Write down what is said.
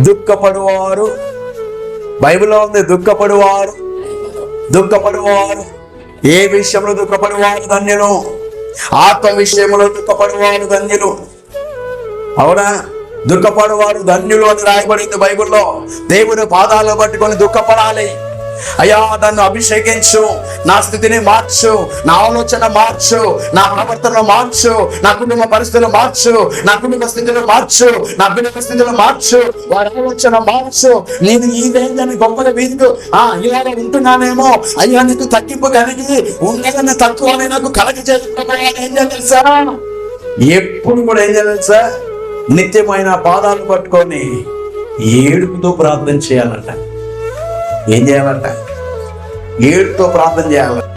దుఃఖపడువారు, బైబిల్లో ఉంది దుఃఖపడువారు. ఏ విషయంలో దుఃఖపడువారు ధన్యులు? ఆత్మ విషయంలో దుఃఖపడువారు ధన్యులు. అవునా? దుఃఖపడువారు ధన్యులు అని రాయబడింది బైబిల్లో. దేవుని పాదాలను పట్టుకొని దుఃఖపడాలి. అయ్యా, నన్ను అభిషేకించు, నా స్థితిని మార్చు, నా ఆలోచన మార్చు, నా ప్రవర్తన మార్చు, నా కుటుంబ పరిస్థితులు మార్చు, నా కుటుంబ స్థితిలో మార్చు, నా బిడ్డల స్థితిలో మార్చు, వారి ఆలోచన మార్చు. నేను ఈ వేదని గొప్పగా వీధికు ఇలాగ ఉంటున్నానేమో, అయ్యా నీకు తగ్గింపు కలిగి ఉండగానే తక్కువ నాకు కలగ చేసుకోవాలి. ఏం చేయాలి తెలుసా? ఎప్పుడు కూడా ఏం చేయాలి తెలుసా? నిత్యమైన పాదాలు పట్టుకొని ఏడుపుతో ప్రార్థన చేయాలంట. ఏం చేయాలంట? ఏడుపుతో ప్రార్థన చేయాలంట.